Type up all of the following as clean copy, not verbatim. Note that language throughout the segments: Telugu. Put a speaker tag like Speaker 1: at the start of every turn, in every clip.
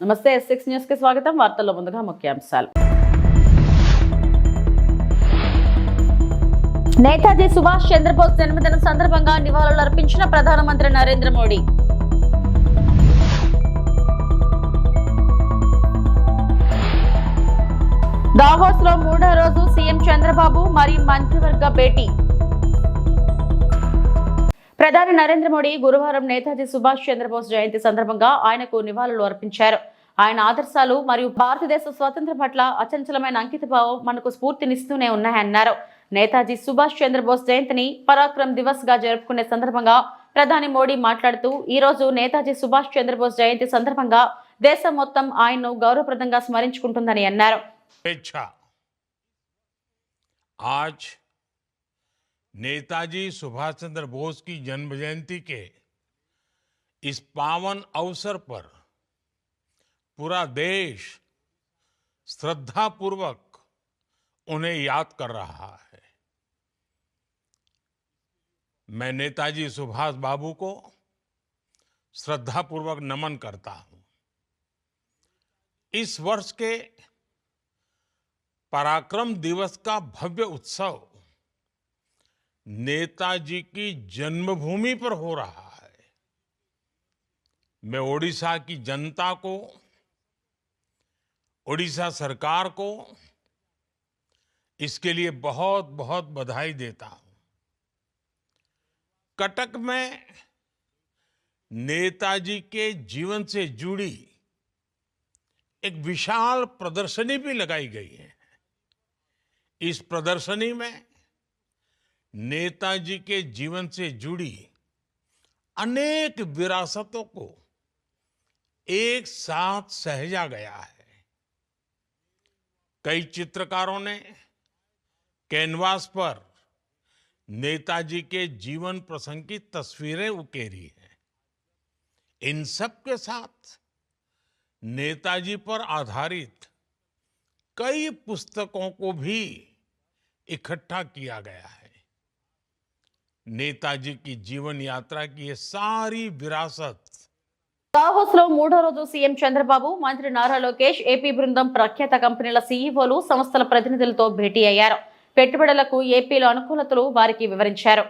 Speaker 1: నమస్తే S6 న్యూస్ కి స్వాగతం. వార్తల్లో ముందుగా ముఖ్యాంశాలు. నేతాజీ సుభాష్ చంద్రబోస్ జన్మదిన సందర్భంగా నివాళులర్పించిన ప్రధానమంత్రి నరేంద్ర మోడీ. దావోస్ లో మూడో రోజు సీఎం చంద్రబాబు మరియు మంత్రివర్గ భేటీ. ప్రధాని నరేంద్ర మోడీ గురువారం నేతాజీ సుభాష్ చంద్రబోస్ జయంతి సందర్భంగా ఆయనకు నివాళులు అర్పించారు. ఆయన ఆదర్శాలు మరియు భారతదేశ స్వాతంత్ర్యం పట్ల అచంచలమైన అంకితభావం మనకు స్ఫూర్తినిస్తూనే ఉన్నాయన్నారు. నేతాజీ సుభాష్ చంద్రబోస్ జయంతిని పరాక్రమ్ దివస్ గా జరుపుకునే సందర్భంగా ప్రధాని మోడీ మాట్లాడుతూ ఈ రోజు నేతాజీ సుభాష్ చంద్రబోస్ జయంతి సందర్భంగా దేశం మొత్తం ఆయన్ను గౌరవప్రదంగా స్మరించుకుంటుందని అన్నారు.
Speaker 2: आज नेताजी सुभाष चंद्र बोस की जन्म जयंती के इस पावन अवसर पर पूरा देश श्रद्धापूर्वक उन्हें याद कर रहा है। मैं नेताजी सुभाष बाबू को श्रद्धापूर्वक नमन करता हूं। इस वर्ष के पराक्रम दिवस का भव्य उत्सव नेताजी की जन्मभूमि पर हो रहा है। मैं ओडिशा की जनता को, ओडिशा सरकार को इसके लिए बहुत बहुत बधाई देता हूं। कटक में नेताजी के जीवन से जुड़ी एक विशाल प्रदर्शनी भी लगाई गई है। इस प्रदर्शनी में नेताजी के जीवन से जुड़ी अनेक विरासतों को एक साथ सहेजा गया है। कई चित्रकारों ने कैनवास पर नेताजी के जीवन प्रसंग की तस्वीरें उकेरी हैं। इन सब के साथ नेताजी पर आधारित कई पुस्तकों को भी इकट्ठा किया गया है। नेताजी की जीवन यात्रा की ये सारी विरासत
Speaker 1: దావోస్ లో మూడో రోజు సీఎం చంద్రబాబు, మంత్రి నారా లోకేష్, ఏపీ బృందం, ప్రఖ్యాత కంపెనీల సీఈఓలు, సంస్థల ప్రతినిధులతో భేటీ అయ్యారు. పెట్టుబడులకు ఏపీలో అనుకూలతలు వారికి వివరించారు.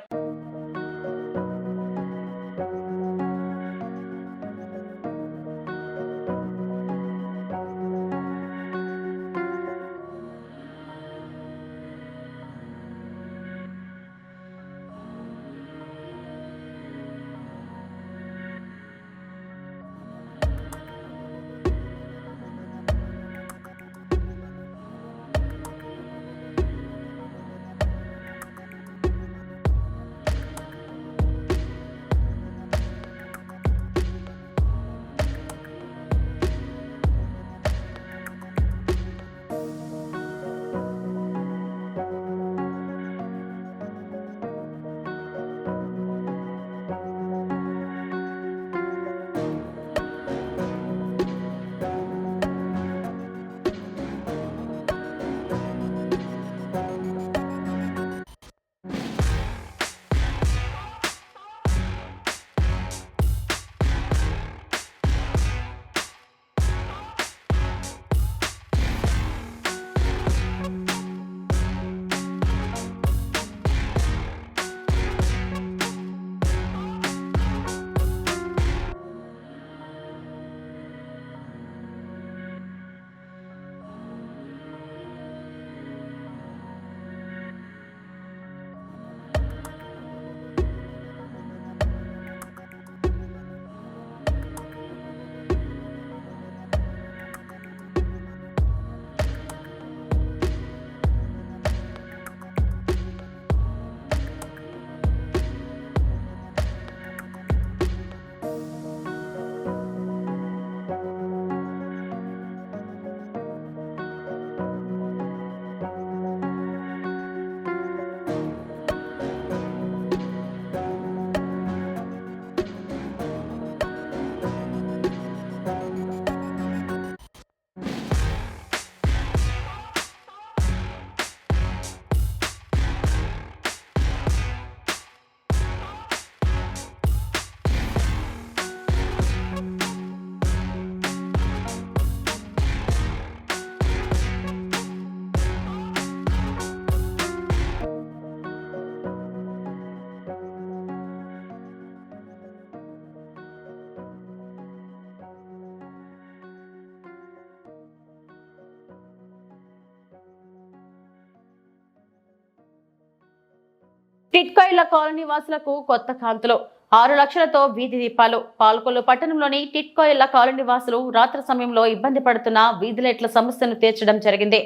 Speaker 1: టిట్కో ఇళ్ల కాలనీ వాసులకు కొత్త కాంతులు 6 లక్షలతో వీధి దీపాలు. పాల్కొల్లు పట్టణంలోని టిట్కో ఇళ్ల కాలనీ వాసులు రాత్రి సమయంలో ఇబ్బంది పడుతున్న వీధి లైట్ల సమస్యను తీర్చడం జరిగింది.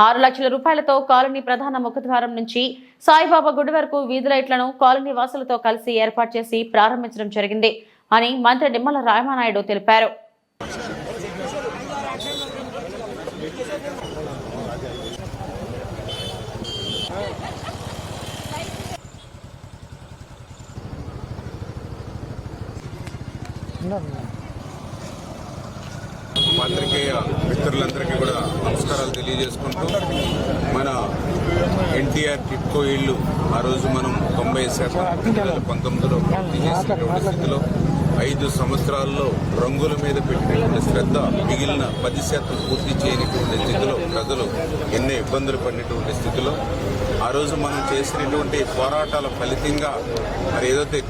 Speaker 1: 6 లక్షల రూపాయలతో కాలనీ ప్రధాన ముఖద్వారం నుంచి సాయిబాబా గుడి వరకు వీధి లైట్లను కాలనీ వాసులతో కలిసి ఏర్పాటు చేసి ప్రారంభించడం జరిగింది అని మంత్రి నిమ్మల రామానాయుడు తెలిపారు.
Speaker 3: పాత్రికేయ మిత్రులందరికీ కూడా నమస్కారాలు తెలియజేసుకుంటూ, మన ఎన్టీఆర్ టిట్కో ఇళ్ళు ఆ రోజు మనం 90% 2019లో పూర్తి చేసినటువంటి స్థితిలో 5 సంవత్సరాల్లో రంగుల మీద పెట్టినటువంటి శ్రద్ధ మిగిలిన 10% పూర్తి చేయనటువంటి స్థితిలో ప్రజలు ఎన్నో ఇబ్బందులు పడినటువంటి స్థితిలో ఆ రోజు మనం చేసినటువంటి పోరాటాల ఫలితంగా మరి ఏదైతే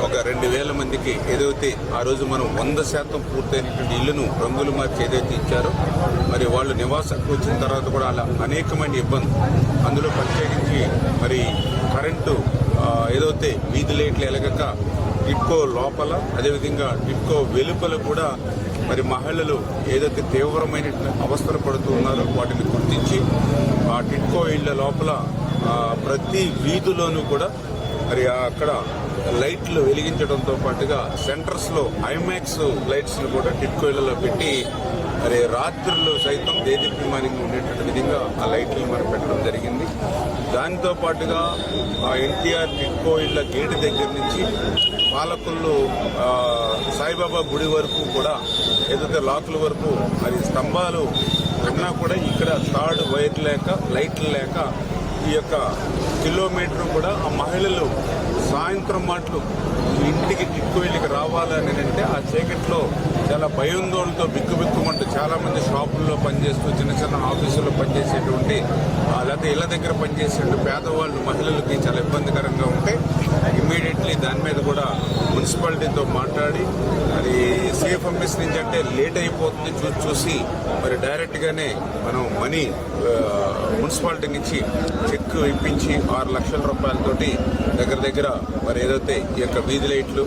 Speaker 3: ఒక 2,000 మందికి ఏదైతే ఆ రోజు మనం 100% పూర్తయినటువంటి ఇళ్లను రంగులు మార్చి ఏదైతే ఇచ్చారో మరి వాళ్ళు నివాసానికి వచ్చిన తర్వాత కూడా అలా అనేకమైన ఇబ్బంది, అందులో ప్రత్యేకించి మరి కరెంటు ఏదైతే వీధి లైట్లు ఎలగక టిట్కో లోపల అదేవిధంగా టిట్కో వెలుపల కూడా మరి మహిళలు ఏదైతే తీవ్రమైన అవస్థలు పడుతూ ఉన్నారో వాటిని గుర్తించి ఆ టిట్కో ఇళ్ల లోపల ప్రతి వీధిలోనూ కూడా మరి అక్కడ లైట్లు వెలిగించడంతో పాటుగా సెంటర్స్లో ఐమాక్స్ లైట్స్ను కూడా టిట్కో ఇళ్లలో పెట్టి మరి రాత్రుల్లో సైతం దేదీప్యమానంగా ఉండేటువంటి విధంగా ఆ లైట్లను మనం పెట్టడం జరిగింది. దానితో పాటుగా ఆ ఎన్టీఆర్ టిట్కో ఇళ్ల గేటు దగ్గర నుంచి పాలకొల్లు సాయిబాబా గుడి వరకు కూడా ఏదైతే లాకుల వరకు మరి స్తంభాలు ఉన్నా కూడా ఇక్కడ థర్డ్ వైర్ లేక లైట్లు లేక ఈ యొక్క కిలోమీటర్ కూడా ఆ మహిళలు సాయంత్రం మాటలు ఇంటికి టిట్కో ఇళ్ళకి రావాలని అంటే ఆ చీకట్లో చాలా భయాందోళనతో బిక్కుబిక్కుమంటూ చాలా మంది షాపుల్లో పనిచేస్తూ చిన్న చిన్న ఆఫీసుల్లో పనిచేసేటువంటి లేకపోతే ఇళ్ల దగ్గర పనిచేసేటువంటి పేదవాళ్ళు మహిళలకి చాలా ఇబ్బందికరంగా ఉంటే ఇమ్మీడియట్లీ దాని మీద కూడా మున్సిపాలిటీతో మాట్లాడి మరి సిఎఫ్ఎంఎస్ నుంచి అంటే లేట్ అయిపోతుంది చూసి మరి డైరెక్ట్గానే మనం మనీ మున్సిపాలిటీ నుంచి చెక్ ఇప్పించి 6 లక్షల రూపాయలతోటి దగ్గర మరి ఏదైతే ఈ యొక్క వీధి లైట్లు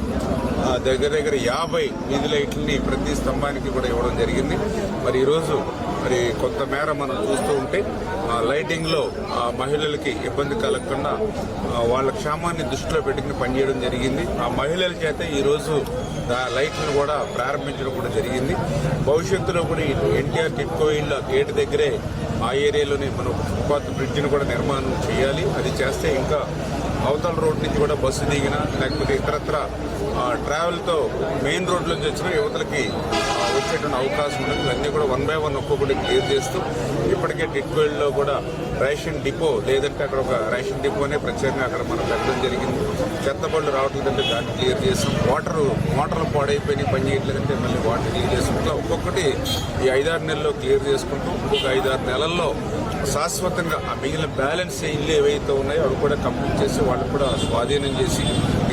Speaker 3: దగ్గర 50 వీధి లైట్లని ప్రతి స్తంభానికి కూడా ఇవ్వడం జరిగింది. మరి ఈరోజు మరి కొంతమేర మనం చూస్తూ ఉంటే లైటింగ్లో మహిళలకి ఇబ్బంది కలగకుండా వాళ్ళ క్షేమాన్ని దృష్టిలో పెట్టుకుని పనిచేయడం జరిగింది. ఆ మహిళల చేత ఈరోజు లైట్లను కూడా ప్రారంభించడం కూడా జరిగింది. భవిష్యత్తులో కూడా ఎన్టీఆర్ టిట్కో ఇళ్ళ గేటు దగ్గరే ఆ ఏరియాలోనే మనం ఫుట్పాత్ బ్రిడ్జిని కూడా నిర్మాణం చేయాలి. అది చేస్తే ఇంకా అవతల రోడ్ నుంచి కూడా బస్సు దిగినా లేకపోతే ఇతరత్ర ట్రావెల్తో మెయిన్ రోడ్ నుంచి వచ్చిన యువతలకి వచ్చేటువంటి అవకాశం ఉంది. ఇవన్నీ కూడా 1 by 1 ఒక్కొక్కటి క్లియర్ చేస్తూ ఇప్పటికే టిట్కోయిల్లో కూడా రేషన్ డిపో లేదంటే అక్కడ ఒక రేషన్ డిపోనే ప్రత్యేకంగా అక్కడ మనం పెట్టడం జరిగింది. చెత్తబళ్ళు రావట్లేదంటే దాన్ని క్లియర్ చేస్తాం. మోటార్లు పాడైపోయినాయి పని చేయట్లేదంటే మళ్ళీ వాటర్ క్లియర్ చేసుకుంటూ ఒక్కొక్కటి ఈ 5-6 నెలల్లో క్లియర్ చేసుకుంటూ ఇంకొక 5-6 నెలల్లో శాశ్వతంగా ఆ మిగిలిన బ్యాలెన్స్ ఇల్లు ఏవైతే ఉన్నాయో అవి కూడా కంప్లీట్ చేసి వాళ్ళకు కూడా స్వాధీనం చేసి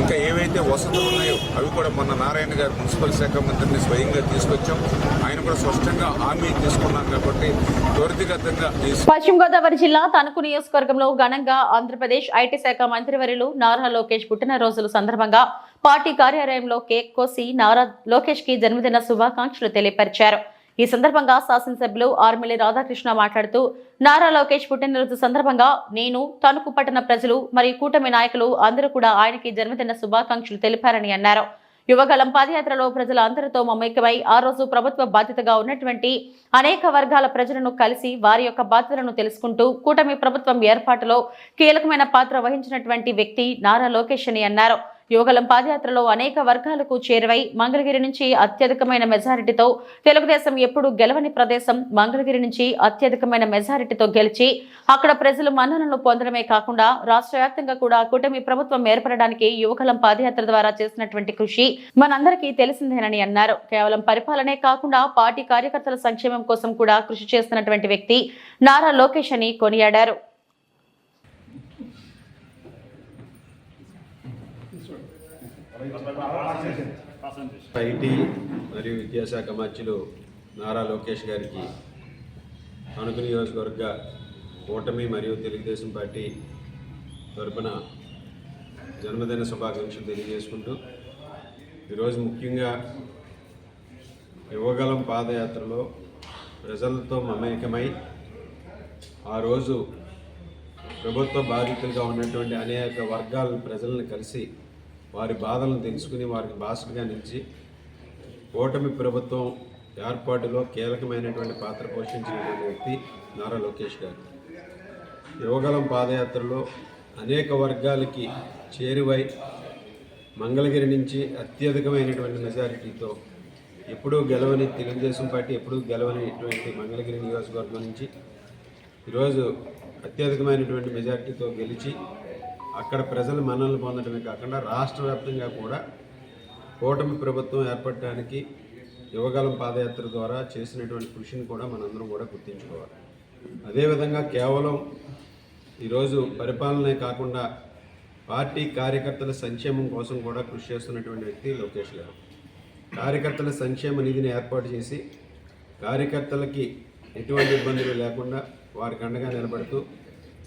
Speaker 3: ఇంకా ఏవైతే వసతులు ఉన్నాయో అవి కూడా మొన్న నారాయణ గారు మున్సిపల్ శాఖ మంత్రిని స్వయంగా తీసుకొచ్చాం. ఆయన కూడా స్పష్టంగా హామీ తీసుకున్నాం కాబట్టి త్వరితగతంగా.
Speaker 1: పశ్చిమ గోదావరి జిల్లా తణుకు నియోజకవర్గంలో ఘనంగా ఆంధ్రప్రదేశ్ ఐటీ శాఖ మంత్రివర్యులు నారా లోకేష్ పుట్టినరోజుల సందర్భంగా పార్టీ కార్యాలయంలో కేక్ కోసి నారా లోకేష్ కి జన్మదిన శుభాకాంక్షలు తెలియపరిచారు. ఈ సందర్భంగా శాసనసభ్యులు ఆర్మిల్లి రాధాకృష్ణ మాట్లాడుతూ నారా లోకేష్ పుట్టినరోజు సందర్భంగా నేను తణుకు పట్టణ ప్రజలు మరియు కూటమి నాయకులు అందరూ కూడా ఆయనకి జన్మదిన శుభాకాంక్షలు తెలిపారని అన్నారు. యువగలం పాదయాత్రలో ప్రజల అందరితో మమేకమై ఆ రోజు ప్రభుత్వ బాధ్యతగా ఉన్నటువంటి అనేక వర్గాల ప్రజలను కలిసి వారి యొక్క బాధ్యతలను తెలుసుకుంటూ కూటమి ప్రభుత్వం ఏర్పాటులో కీలకమైన పాత్ర వహించినటువంటి వ్యక్తి నారా లోకేష్ అని అన్నారు. యువగలం పాదయాత్రలో అనేక వర్గాలకు చేరువై మంగళగిరి నుంచి అత్యధికమైన మెజారిటీతో తెలుగుదేశం ఎప్పుడు గెలవని ప్రదేశం మంగళగిరి నుంచి అత్యధికమైన మెజారిటీతో గెలిచి అక్కడ ప్రజలు మన్ననలు పొందడమే కాకుండా రాష్ట్ర వ్యాప్తంగా కూడా కూటమి ప్రభుత్వం ఏర్పడడానికి యువగలం పాదయాత్ర ద్వారా చేసినటువంటి కృషి మనందరికీ తెలిసిందేనని అన్నారు. కేవలం పరిపాలనే కాకుండా పార్టీ కార్యకర్తల సంక్షేమం కోసం కూడా కృషి చేస్తున్నటువంటి వ్యక్తి నారా లోకేష్ అని కొనియాడారు.
Speaker 4: ఐటీ మరియు విద్యాశాఖ మంత్రులు నారా లోకేష్ గారికి తణుకు నియోజకవర్గ కూటమి మరియు తెలుగుదేశం పార్టీ తరపున జన్మదిన శుభాకాంక్షలు తెలియజేసుకుంటూ ఈరోజు ముఖ్యంగా యువగలం పాదయాత్రలో ప్రజలతో మమేకమై ఆ రోజు ప్రభుత్వ బాధితులుగా ఉన్నటువంటి అనేక వర్గాల ప్రజలను కలిసి వారి బాధలను తెలుసుకుని వారికి బాసటగా నిలిచి కూటమి ప్రభుత్వం ఏర్పాటులో కీలకమైనటువంటి పాత్ర పోషించినటువంటి వ్యక్తి నారా లోకేష్ గారు. యువగలం పాదయాత్రలో అనేక వర్గాలకి చేరువై మంగళగిరి నుంచి అత్యధికమైనటువంటి మెజారిటీతో ఎప్పుడూ గెలవని తెలుగుదేశం పార్టీ ఎప్పుడూ గెలవనిటువంటి మంగళగిరి నియోజకవర్గం నుంచి ఈరోజు అత్యధికమైనటువంటి మెజారిటీతో గెలిచి అక్కడ ప్రజలు మన్ననలు పొందడమే కాకుండా రాష్ట్ర వ్యాప్తంగా కూడా కూటమి ప్రభుత్వం ఏర్పడటానికి యువగలం పాదయాత్ర ద్వారా చేసినటువంటి కృషిని కూడా మనందరం కూడా గుర్తించుకోవాలి. అదేవిధంగా కేవలం ఈరోజు పరిపాలనే కాకుండా పార్టీ కార్యకర్తల సంక్షేమం కోసం కూడా కృషి చేస్తున్నటువంటి వ్యక్తి లోకేష్ గారు. కార్యకర్తల సంక్షేమ నిధిని ఏర్పాటు చేసి కార్యకర్తలకి ఎటువంటి ఇబ్బందులు లేకుండా వారికి అండగా నిలబడుతూ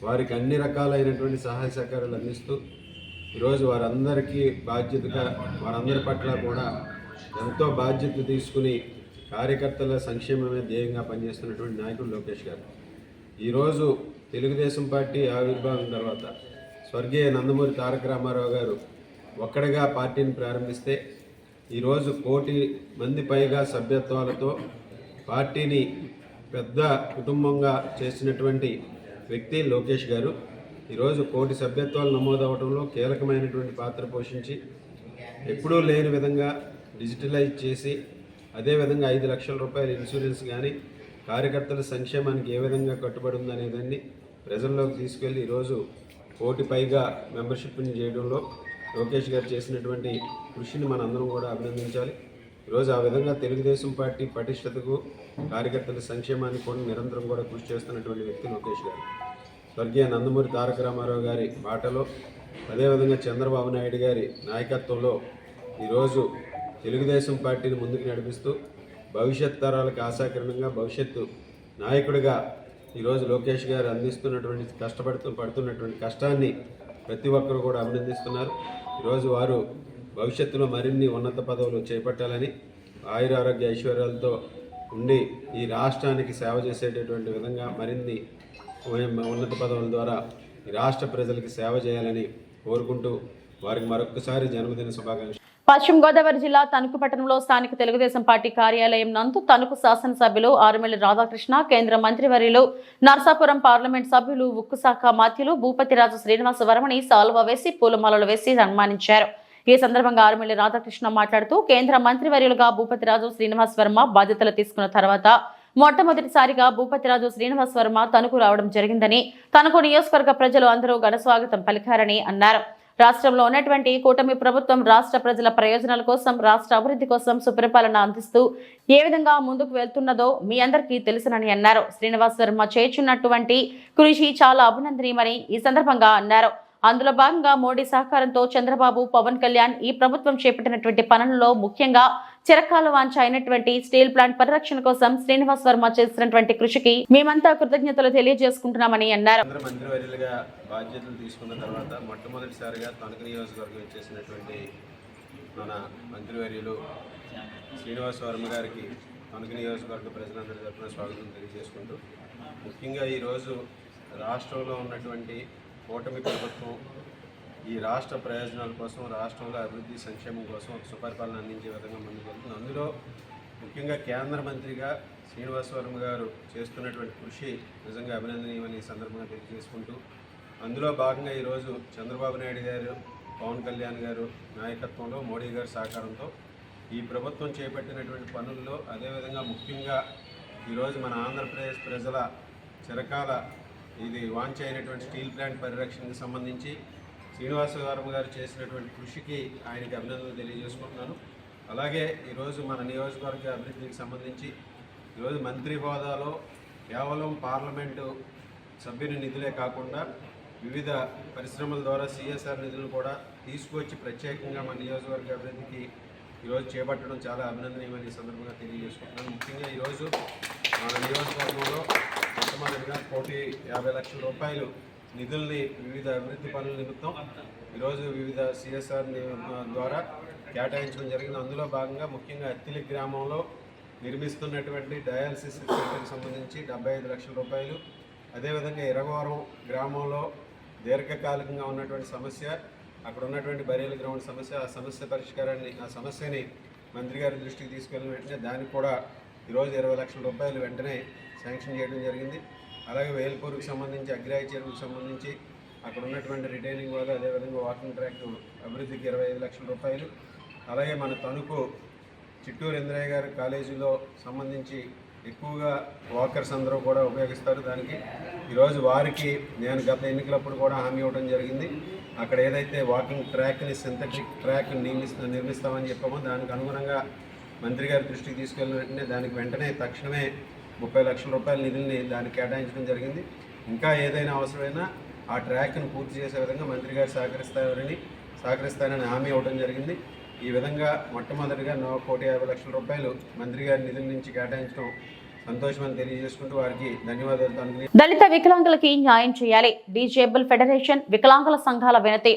Speaker 4: వారికి అన్ని రకాలైనటువంటి సహాయ సహకారాలు అందిస్తూ ఈరోజు వారందరికీ బాధ్యతగా వారందరి పట్ల కూడా ఎంతో బాధ్యత తీసుకుని కార్యకర్తల సంక్షేమమే ధ్యేయంగా పనిచేస్తున్నటువంటి నాయకుడు లోకేష్ గారు. ఈరోజు తెలుగుదేశం పార్టీ ఆవిర్భావం తర్వాత స్వర్గీయ నందమూరి తారక రామారావు గారు ఒక్కడిగా పార్టీని ప్రారంభిస్తే ఈరోజు 1 కోటి మంది పైగా సభ్యత్వాలతో పార్టీని పెద్ద కుటుంబంగా చేసినటువంటి వ్యక్తి లోకేష్ గారు. ఈరోజు 1 కోటి సభ్యత్వాలు నమోదవడంలో కీలకమైనటువంటి పాత్ర పోషించి ఎప్పుడూ లేని విధంగా డిజిటలైజ్ చేసి అదేవిధంగా 5 లక్షల రూపాయల ఇన్సూరెన్స్ కానీ కార్యకర్తల సంక్షేమానికి ఏ విధంగా కట్టుబడి ఉందనేదాన్ని ప్రజల్లోకి తీసుకెళ్ళి ఈరోజు 1 కోటి పైగా మెంబర్షిప్ని చేయడంలో లోకేష్ గారు చేసినటువంటి కృషిని మనందరం కూడా అభినందించాలి. ఈరోజు ఆ విధంగా తెలుగుదేశం పార్టీ పటిష్టతకు కార్యకర్తల సంక్షేమానికి కూడా నిరంతరం కూడా కృషి చేస్తున్నటువంటి వ్యక్తి లోకేష్ గారు. స్వర్గీయ నందమూరి తారక రామారావు గారి బాటలో అదేవిధంగా చంద్రబాబు నాయుడు గారి నాయకత్వంలో ఈరోజు తెలుగుదేశం పార్టీని ముందుకు నడిపిస్తూ భవిష్యత్ తరాలకు ఆశాకిరణంగా భవిష్యత్తు నాయకుడిగా ఈరోజు లోకేష్ గారు అందిస్తున్నటువంటి పడుతున్నటువంటి కష్టాన్ని ప్రతి ఒక్కరు కూడా అభినందిస్తున్నారు. ఈరోజు వారు భవిష్యత్తులో మరిన్ని ఉన్నత పదవులు చేపట్టాలని ఆయురారోగ్య ఐశ్వర్యాలతో ఉండి ఈ రాష్ట్రానికి సేవ చేసేటటువంటి విధంగా మరిన్ని ఉన్నత పదవుల ద్వారా ఈ రాష్ట్ర ప్రజలకు సేవ చేయాలని కోరుకుంటూ వారికి మరొకసారి జన్మదిన శుభాకాంక్షలు.
Speaker 1: పశ్చిమ గోదావరి జిల్లా తణుకు పట్టణంలో స్థానిక తెలుగుదేశం పార్టీ కార్యాలయం నందు తణుకు శాసనసభ్యులు ఆరుమిల్లి రాధాకృష్ణ, కేంద్ర మంత్రివర్యులు నర్సాపురం పార్లమెంట్ సభ్యులు ఉక్కు శాఖ మంత్రులు భూపతిరాజు శ్రీనివాస వర్మని సాల్వా వేసి పూలమాలలు వేసి సన్మానించారు. ఈ సందర్భంగా ఆరుమిల్లి రాధాకృష్ణ మాట్లాడుతూ కేంద్ర మంత్రివర్యులుగా భూపతిరాజు శ్రీనివాస వర్మ బాధ్యతలు తీసుకున్న తర్వాత మొట్టమొదటిసారిగా భూపతిరాజు శ్రీనివాస వర్మ తణుకు రావడం జరిగిందని, తణుకు నియోజకవర్గ ప్రజలు అందరూ ఘన స్వాగతం పలికారని అన్నారు. రాష్ట్రంలో ఉన్నటువంటి కూటమి ప్రభుత్వం రాష్ట్ర ప్రజల ప్రయోజనాల కోసం, రాష్ట్ర అభివృద్ధి కోసం సుపరిపాలన అందిస్తూ ఏ విధంగా ముందుకు వెళ్తున్నదో మీ అందరికీ తెలుసునని అన్నారు. శ్రీనివాస వర్మ చేస్తున్నటువంటి కృషి చాలా అభినందనీయమని ఈ సందర్భంగా అన్నారు. అందులో భాగంగా మోడీ సహకారంతో చంద్రబాబు, పవన్ కళ్యాణ్ ఈ ప్రభుత్వం చేపట్టినటువంటి పనులలో ముఖ్యంగా చిరకాల వాంఛ అయినటువంటి స్టీల్ ప్లాంట్ పరిరక్షణ కోసం శ్రీనివాస వర్మ చేసినటువంటి కృషికి మేమంతా కృతజ్ఞతలు తెలియజేసుకుంటున్నామని అన్నారు.
Speaker 4: మంత్రివర్యులుగా బాధ్యతలు తీసుకున్న తర్వాత మొట్టమొదటిసారిగా తణుకు నియోజకవర్గం చేసినటువంటి మన మంత్రివర్యులు శ్రీనివాస వర్మ గారికి తణుకు నియోజకవర్గ ప్రజలందరి తరఫున స్వాగతం తెలియజేసుకుంటూ, ముఖ్యంగా ఈరోజు రాష్ట్రంలో ఉన్నటువంటి కూటమి ప్రభుత్వం ఈ రాష్ట్ర ప్రయోజనాల కోసం, రాష్ట్రంలో అభివృద్ధి సంక్షేమం కోసం ఒక సుపరిపాలన అందించే విధంగా ముందుకెళ్తుంది. అందులో ముఖ్యంగా కేంద్ర మంత్రిగా శ్రీనివాస వర్మ గారు చేస్తున్నటువంటి కృషి నిజంగా అభినందనీయమని ఈ సందర్భంగా తెలియజేసుకుంటూ, అందులో భాగంగా ఈరోజు చంద్రబాబు నాయుడు గారు, పవన్ కళ్యాణ్ గారు నాయకత్వంలో మోడీ గారి సహకారంతో ఈ ప్రభుత్వం చేపట్టినటువంటి పనుల్లో అదేవిధంగా ముఖ్యంగా ఈరోజు మన ఆంధ్రప్రదేశ్ ప్రజల చిరకాల ఇది వాంఛ అయినటువంటి స్టీల్ ప్లాంట్ పరిరక్షణకు సంబంధించి శ్రీనివాస వర్మ గారు చేసినటువంటి కృషికి ఆయనకి అభినందనలు తెలియజేసుకుంటున్నాను. అలాగే ఈరోజు మన నియోజకవర్గ అభివృద్ధికి సంబంధించి ఈరోజు మంత్రి హోదాలో కేవలం పార్లమెంటు సభ్యుని నిధులే కాకుండా వివిధ పరిశ్రమల ద్వారా సిఎస్ఆర్ నిధులను కూడా తీసుకొచ్చి ప్రత్యేకంగా మన నియోజకవర్గ అభివృద్ధికి ఈరోజు చేపట్టడం చాలా అభినందనీయమని సందర్భంగా తెలియజేసుకుంటున్నాను. ముఖ్యంగా ఈరోజు మన నియోజకవర్గంలో మొట్టమొదటిగా 1,50,00,000 రూపాయలు నిధుల్ని వివిధ అభివృద్ధి పనుల నిమిత్తం ఈరోజు వివిధ CSR ద్వారా కేటాయించడం జరిగింది. అందులో భాగంగా ముఖ్యంగా అత్తిలి గ్రామంలో నిర్మిస్తున్నటువంటి డయాలసిస్ సెంటర్కి సంబంధించి 75 లక్షల రూపాయలు, అదేవిధంగా ఇరగవరం గ్రామంలో దీర్ఘకాలికంగా ఉన్నటువంటి సమస్య, అక్కడ ఉన్నటువంటి బరేలు గ్రౌండ్ సమస్య, ఆ సమస్య పరిష్కారాన్ని, ఆ సమస్యని మంత్రి గారి దృష్టికి తీసుకెళ్ళిన వెంటనే దానికి కూడా ఈరోజు 20 లక్షల రూపాయలు వెంటనే శాంక్షన్ చేయడం జరిగింది. అలాగే వేల్పూర్కి సంబంధించి అగ్రాయి చెరువుకు సంబంధించి అక్కడ ఉన్నటువంటి రిటైనింగ్ వాళ్ళు, అదేవిధంగా వాకింగ్ ట్రాక్ అభివృద్ధికి 25 లక్షల రూపాయలు, అలాగే మన తణుకు చిట్టూరు ఇంద్రయ్య గారి కాలేజీలో సంబంధించి ఎక్కువగా వాకర్స్ అందరూ కూడా ఉపయోగిస్తారు. దానికి ఈరోజు వారికి నేను గత ఎన్నికలప్పుడు కూడా హామీ ఇవ్వడం జరిగింది. అక్కడ ఏదైతే వాకింగ్ ట్రాక్ని, సింథటిక్ ట్రాక్ నిర్మిస్తామని చెప్పామో దానికి అనుగుణంగా మంత్రి గారి దృష్టికి తీసుకెళ్ళిన వెంటనే దానికి వెంటనే తక్షణమే 30 లక్షల రూపాయల నిధుల్ని దానికి కేటాయించడం జరిగింది. ఇంకా ఏదైనా అవసరమైనా ఆ ట్రాక్ను పూర్తి చేసే విధంగా మంత్రి గారు సహకరిస్తారని హామీ ఇవ్వడం జరిగింది. ఈ విధంగా మొట్టమొదటిగా 1,50 లక్షల రూపాయలు మంత్రి గారి నిధుల నుంచి కేటాయించడం సంతోషమని తెలియజేసుకుంటూ వారికి ధన్యవాదాలు తెలుపుతున్నాను.
Speaker 1: దళిత వికలాంగులకి న్యాయం చేయాలి. డిజేబుల్ ఫెడరేషన్ వికలాంగుల సంఘాల వినతి.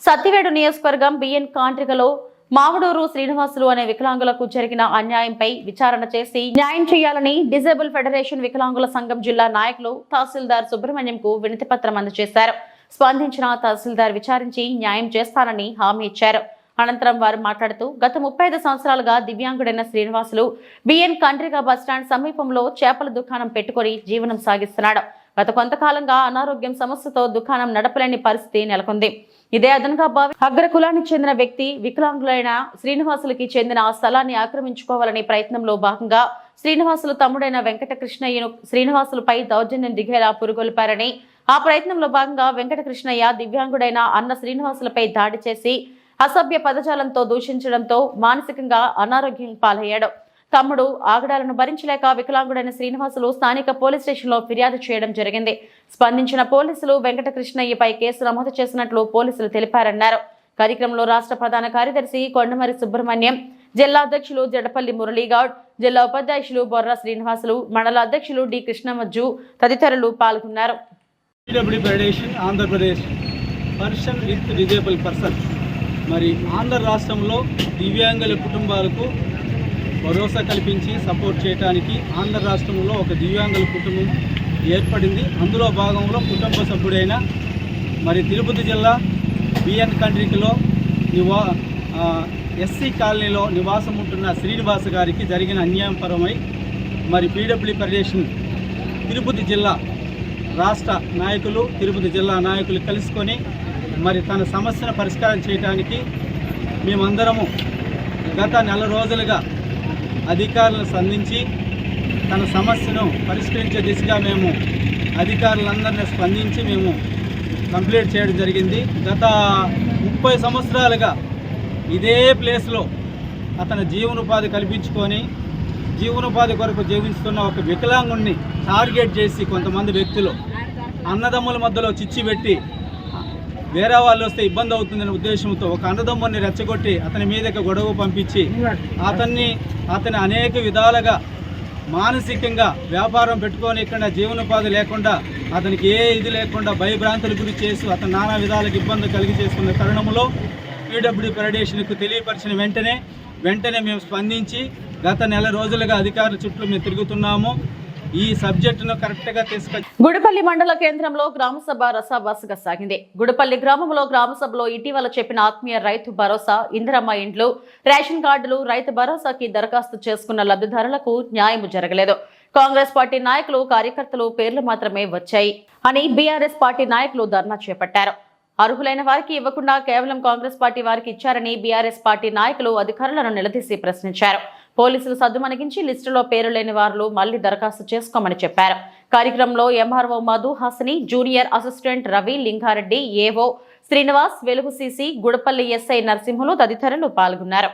Speaker 1: సత్తివేడు నియోజకవర్గం బిఎన్ కాంట్రికలో మావడూరు శ్రీనివాసులు అనే వికలాంగులకు జరిగిన అన్యాయంపై విచారణ చేసి న్యాయం చేయాలని డిజేబుల్ ఫెడరేషన్ వికలాంగుల సంఘం జిల్లా నాయకులు తహసీల్దార్ సుబ్రహ్మణ్యంకు వినతి పత్రం అందజేశారు. స్పందించిన తహసీల్దార్ విచారించి న్యాయం చేస్తానని హామీ ఇచ్చారు. అనంతరం వారు మాట్లాడుతూ గత 35 సంవత్సరాలుగా దివ్యాంగుడైన శ్రీనివాసులు బిఎన్ కండ్రిగా బస్టాండ్ సమీపంలో చేపల దుకాణం పెట్టుకుని జీవనం సాగిస్తున్నాడు. గత కొంతకాలంగా అనారోగ్యం సమస్యతో దుకాణం నడపలేని పరిస్థితి నెలకొంది. ఇదే అదనంగా భావి అగ్ర కులానికి చెందిన వ్యక్తి వికలాంగులైన శ్రీనివాసులకి చెందిన ఆ స్థలాన్ని ఆక్రమించుకోవాలనే ప్రయత్నంలో భాగంగా శ్రీనివాసులు తమ్ముడైన వెంకటకృష్ణయ్యను శ్రీనివాసులపై దౌర్జన్యం దిగేలా పురుగొల్పారని, ఆ ప్రయత్నంలో భాగంగా వెంకటకృష్ణయ్య దివ్యాంగుడైన అన్న శ్రీనివాసులపై దాడి చేసి అసభ్య పదజాలంతో దూషించడంతో మానసికంగా అనారోగ్యం పాలయ్యాడు. తమ్ముడు ఆగడాలను భరించలేక వికలాంగుడైన శ్రీనివాసులు స్థానిక పోలీస్ స్టేషన్లో ఫిర్యాదు చేయడం జరిగింది. స్పందించిన పోలీసులు వెంకటకృష్ణయ్యపై కేసు నమోదు చేసినట్లు పోలీసులు తెలిపారన్నారు. కార్యక్రమంలో రాష్ట్ర ప్రధాన కార్యదర్శి కొండమరి సుబ్రహ్మణ్యం, జిల్లా అధ్యక్షులు జడపల్లి మురళీగౌడ్, జిల్లా ఉపాధ్యక్షులు బొర్రా శ్రీనివాసులు, మండల అధ్యక్షులు డి కృష్ణమజ్జు తదితరులు పాల్గొన్నారు.
Speaker 5: మరి ఆంధ్ర రాష్ట్రంలో దివ్యాంగుల కుటుంబాలకు భరోసా కల్పించి సపోర్ట్ చేయడానికి ఆంధ్ర రాష్ట్రంలో ఒక దివ్యాంగుల కుటుంబం ఏర్పడింది. అందులో భాగంలో కుటుంబ సభ్యుడైన మరి తిరుపతి జిల్లా బిఎన్ కండ్రికలో ఎస్సీ కాలనీలో నివాసం ఉంటున్న శ్రీనివాస గారికి జరిగిన అన్యాయపరమై మరి పీడబ్ల్యూ ఫెడరేషన్ తిరుపతి జిల్లా రాష్ట్ర నాయకులు, తిరుపతి జిల్లా నాయకులు కలుసుకొని మరి తన సమస్యను పరిష్కారం చేయడానికి మేమందరము గత 4 రోజులుగా అధికారులను సంధించి తన సమస్యను పరిష్కరించే దిశగా మేము అధికారులందరినీ స్పందించి మేము కంప్లీట్ చేయడం జరిగింది. గత 30 సంవత్సరాలుగా ఇదే ప్లేస్లో అతను జీవనోపాధి కల్పించుకొని జీవనోపాధి కొరకు జీవిస్తున్న ఒక వికలాంగుణ్ణి టార్గెట్ చేసి కొంతమంది వ్యక్తులు అన్నదమ్ముల మధ్యలో చిచ్చు పెట్టి వేరే వాళ్ళు వస్తే ఇబ్బంది అవుతుందనే ఉద్దేశంతో ఒక అన్నదమ్ముని రెచ్చగొట్టి అతని మీదకి గొడవ పంపించి అతని అనేక విధాలుగా మానసికంగా వ్యాపారం పెట్టుకొని ఇక్కడ జీవనోపాధి లేకుండా అతనికి ఏ ఇది లేకుండా భయభ్రాంతులు గురి చేసి అతను నానా విధాలకు ఇబ్బంది కలిగి చేసుకున్న తరుణంలో పీడబ్ల్యూ ఫెడరేషన్కు తెలియపరిచిన వెంటనే మేము స్పందించి గత 4 రోజులుగా అధికారుల చుట్టూ మేము తిరుగుతున్నాము. ఈ సబ్జెక్టును కరెక్ట్గా తీసుకొచ్చి
Speaker 1: గుడిపల్లి మండల కేంద్రంలో గ్రామసభ రసాభాసగా సాగింది. గుడిపల్లి గ్రామంలో గ్రామసభలో ఇటీవల చెప్పిన ఆత్మీయ రైతు భరోసా, ఇందిరమ్మ ఇండ్లు, రేషన్ కార్డులు, రైతు భరోసాకి దరఖాస్తు చేసుకున్న లబ్ధిదారులకు న్యాయం జరగలేదు. కాంగ్రెస్ పార్టీ నాయకులు, కార్యకర్తలు పేర్లు మాత్రమే వచ్చాయి అని బీఆర్ఎస్ పార్టీ నాయకులు ధర్నా చేపట్టారు. అర్హులైన వారికి ఇవ్వకుండా కేవలం కాంగ్రెస్ పార్టీ వారికి ఇచ్చారని బీఆర్ఎస్ పార్టీ నాయకులు అధికారులను నిలదీసి ప్రశ్నించారు. పోలీసులు సద్దుమణిగించి లిస్టులో పేరు లేని వారు మళ్లీ దరఖాస్తు చేసుకోమని చెప్పారు. కార్యక్రమంలో MRO Madhu Hasini, junior assistant Ravi, Lingareddy, ఏవో శ్రీనివాస్, వెలుగు సీసీ, గుడిపల్లి ఎస్ఐ నరసింహులు తదితరులు పాల్గొన్నారు.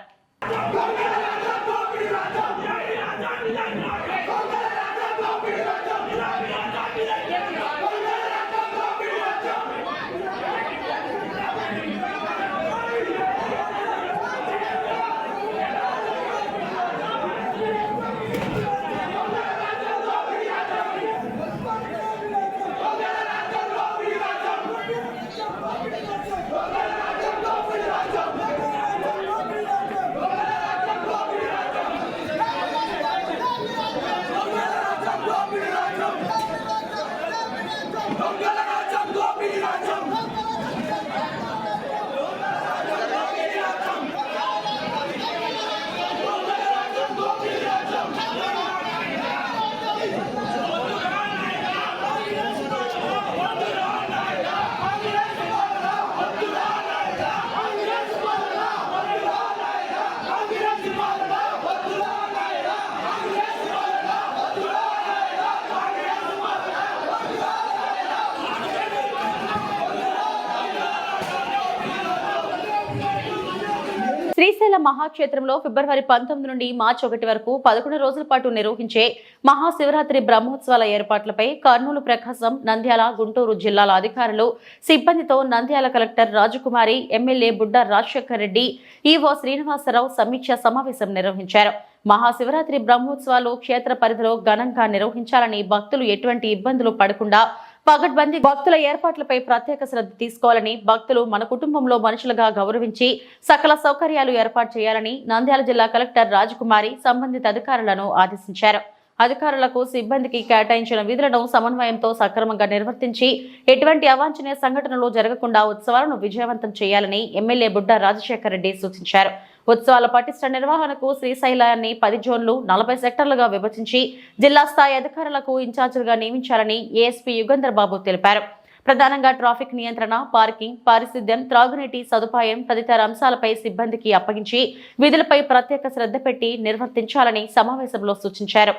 Speaker 1: శ్రీశైల మహాక్షేత్రంలో ఫిబ్రవరి 19 నుండి మార్చి 1 వరకు 11 రోజుల పాటు నిర్వహించే మహాశివరాత్రి బ్రహ్మోత్సవాల ఏర్పాట్లపై కర్నూలు, ప్రకాశం, నంద్యాల, గుంటూరు జిల్లాల అధికారులు, సిబ్బందితో నంద్యాల కలెక్టర్ రాజకుమారి, ఎమ్మెల్యే బుడ్డా రాజశేఖర్ రెడ్డి, ఈవో శ్రీనివాసరావు సమీక్ష సమావేశం నిర్వహించారు. మహాశివరాత్రి బ్రహ్మోత్సవాలు క్షేత్ర పరిధిలో ఘనంగా నిర్వహించాలని, భక్తులు ఎటువంటి ఇబ్బందులు పడకుండా పగడ్బందీ భక్తుల ఏర్పాట్లపై ప్రత్యేక శ్రద్ధ తీసుకోవాలని, భక్తులు మన కుటుంబంలో మనుషులుగా గౌరవించి సకల సౌకర్యాలు ఏర్పాటు చేయాలని నంద్యాల జిల్లా కలెక్టర్ రాజకుమారి సంబంధిత అధికారులను ఆదేశించారు. అధికారులకు, సిబ్బందికి కేటాయించిన విధులను సమన్వయంతో సక్రమంగా నిర్వర్తించి ఎటువంటి అవాంఛనీయ సంఘటనలు జరగకుండా ఉత్సవాలను విజయవంతం చేయాలని ఎమ్మెల్యే బుడ్డా రాజశేఖర్ రెడ్డి సూచించారు. ఉత్సవాల పటిష్ట నిర్వహణకు శ్రీశైలాన్ని 10 జోన్లు 40 సెక్టర్లుగా విభజించి జిల్లా స్థాయి అధికారులకు ఇన్ఛార్జీలుగా నియమించాలని ఏఎస్పీ యుగంధర్ బాబు తెలిపారు. ప్రధానంగా ట్రాఫిక్ నియంత్రణ, పార్కింగ్, పారిశుద్ధ్యం, త్రాగునీటి సదుపాయం తదితర అంశాలపై సిబ్బందికి అప్పగించి విధులపై ప్రత్యేక శ్రద్ధ పెట్టి నిర్వర్తించాలని సమావేశంలో సూచించారు.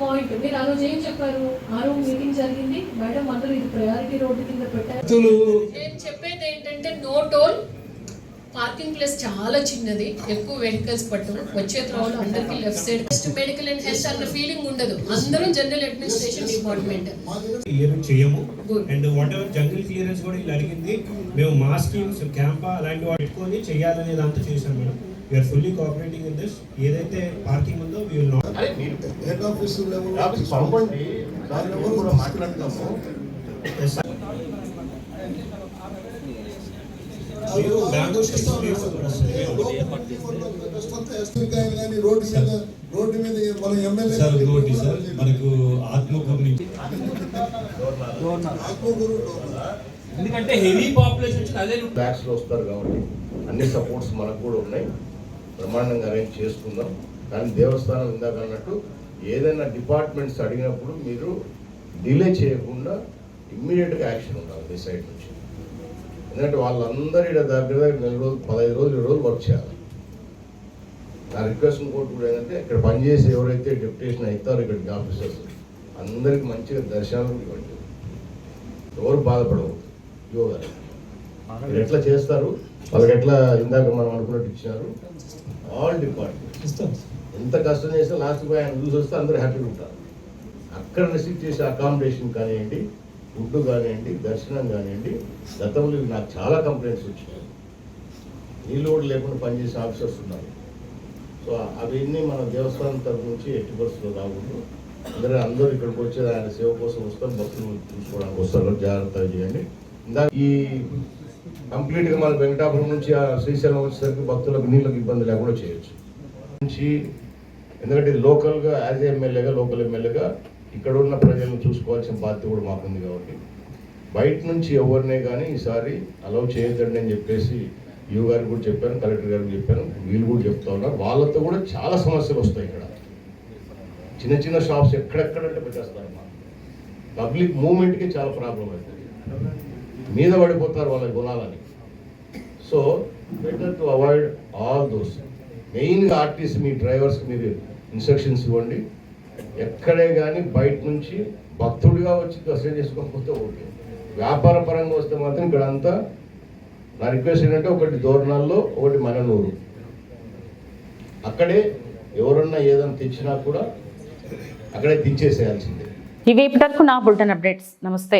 Speaker 6: పాయింట్ మీరు ఆ రోజు ఏం చెప్పారు? ఆ రోజు మీటింగ్ జరిగింది, మేడం అందరూ ఇది ప్రయారిటీ రోడ్డు కింద పెట్టారు. నేను చెప్పేది ఏంటంటే నో టోల్, పార్కింగ్ ప్లేస్ చాలా చిన్నది, ఎక్కువ వెహికల్స్ పట్టు, వచ్చే త్రోవలో అందరికి left side just medical and health అన్న ఫీలింగ్ ఉండదు. అందరూ జనరల్ అడ్మినిస్ట్రేషన్ డిపార్ట్మెంట్
Speaker 7: క్లియరెన్స్ చేయము. And what ever jungle clearance కూడా ఇలా అడిగింది, మేము మా స్కీమ్స్ క్యాంపా అలాంటి వాటి పెట్టుకొని చేయాలనేది అంతా చేశాం madam. We are fully cooperating in this. ఏదైతే పార్కింగ్ ఉందో we will not
Speaker 8: head office level పంపండి, దాని లెవెల్ కూడా మాట్లాడతాము. రోడ్డు మీద మన ఎమ్మెల్యే సార్ మనకు ఆత్మకూరు నుంచి
Speaker 7: ఎందుకంటే హెవీ పాపులేషన్ అదే
Speaker 8: బ్యాక్స్ లో వస్తారు కాబట్టి అన్ని సపోర్ట్స్ మనకు కూడా ఉన్నాయి. బ్రహ్మాండంగా అరేంజ్ చేసుకుందాం. కానీ దేవస్థానం ఇందాక అన్నట్టు ఏదైనా డిపార్ట్మెంట్స్ అడిగినప్పుడు మీరు డిలే చేయకుండా ఇమ్మీడియట్గా యాక్షన్ ఉండాలి మీ సైడ్ నుంచి. ఎందుకంటే వాళ్ళందరూ ఇక్కడ దగ్గర 4 రోజులు 15 రోజులు 20 రోజులు వర్క్ చేయాలి. నా రిక్వెస్ట్ ఇంకోటి కూడా ఏంటంటే ఇక్కడ పనిచేసి ఎవరైతే డెప్యుటేషన్ అవుతారో ఇక్కడికి ఆఫీసర్స్ అందరికి మంచిగా దర్శనాలు ఇవ్వండి. ఎవరు బాధపడవద్దు. యోగా మీరు ఎట్లా చేస్తారు, వాళ్ళకి ఎట్లా ఇందాక మనం అనుకున్నట్టు ఇచ్చినారు. ఆల్ డిపార్ట్మెంట్స్ ఎంత కష్టం చేస్తే లాస్ట్ పోయి ఆయన చూసి వస్తే అందరూ హ్యాపీగా ఉంటారు. అక్కడ రిసీవ్ చేసే అకామిడేషన్ కానివ్వండి, ఫుడ్ కానివ్వండి, దర్శనం కానివ్వండి, గతంలో నాకు చాలా కంప్లైంట్స్ వచ్చినాయి. నీళ్ళు కూడా లేకుండా పనిచేసే ఆఫీసర్స్ ఉన్నారు. సో అవన్నీ మన దేవస్థానం తరఫు నుంచి ఎట్టి పరిస్థితుల్లో రాకూడదు. అందరూ ఇక్కడికి వచ్చేది ఆయన సేవ కోసం వస్తారు, భక్తులు చూసుకోవడానికి వస్తారు. జాగ్రత్తగా చేయండి. ఇందాక ఈ కంప్లీట్గా మన వెంకటాపురం నుంచి ఆ శ్రీశైలం వచ్చేసరికి భక్తులకు నీళ్ళకి ఇబ్బంది లేకుండా చేయొచ్చు నుంచి. ఎందుకంటే ఇది లోకల్గా యాజ్ ఎమ్మెల్యేగా, లోకల్ ఎమ్మెల్యేగా ఇక్కడ ఉన్న ప్రజలను చూసుకోవాల్సిన బాధ్యత కూడా మాకుంది. కాబట్టి బయట నుంచి ఎవరినే కానీ ఈసారి అలౌ చేయొద్దండి అని చెప్పేసి యూ గారికి కూడా చెప్పాను, కలెక్టర్ గారికి చెప్పాను, వీళ్ళు కూడా చెప్తా ఉన్నారు. వాళ్ళతో కూడా చాలా సమస్యలు వస్తాయి. ఇక్కడ చిన్న చిన్న షాప్స్ ఎక్కడెక్కడంటే పెట్టేస్తారు. పబ్లిక్ మూవ్మెంట్కి చాలా ప్రాబ్లం అవుతుంది. మీద పడిపోతారు వాళ్ళ గుణాలని. So better to avoid all those. మెయిన్గా ఆర్టీసీ మీ డ్రైవర్స్కి మీరు ఇన్స్ట్రక్షన్స్ ఇవ్వండి. ఎక్కడే కానీ బయట నుంచి భక్తుడిగా వచ్చి దర్శనం చేసుకోకపోతే ఓకే. వ్యాపార పరంగా వస్తే మాత్రం ఇక్కడ అంతా నా రిక్వెస్ట్ ఏంటంటే ఒకటి దోర్నాల్లో, ఒకటి మననూరు, అక్కడే ఎవరన్నా ఏదైనా తెచ్చినా కూడా అక్కడే తెచ్చేసేయాల్సిందే.
Speaker 1: ఇవి ఇప్పటివరకు నా బులెటిన్ అప్డేట్స్. నమస్తే.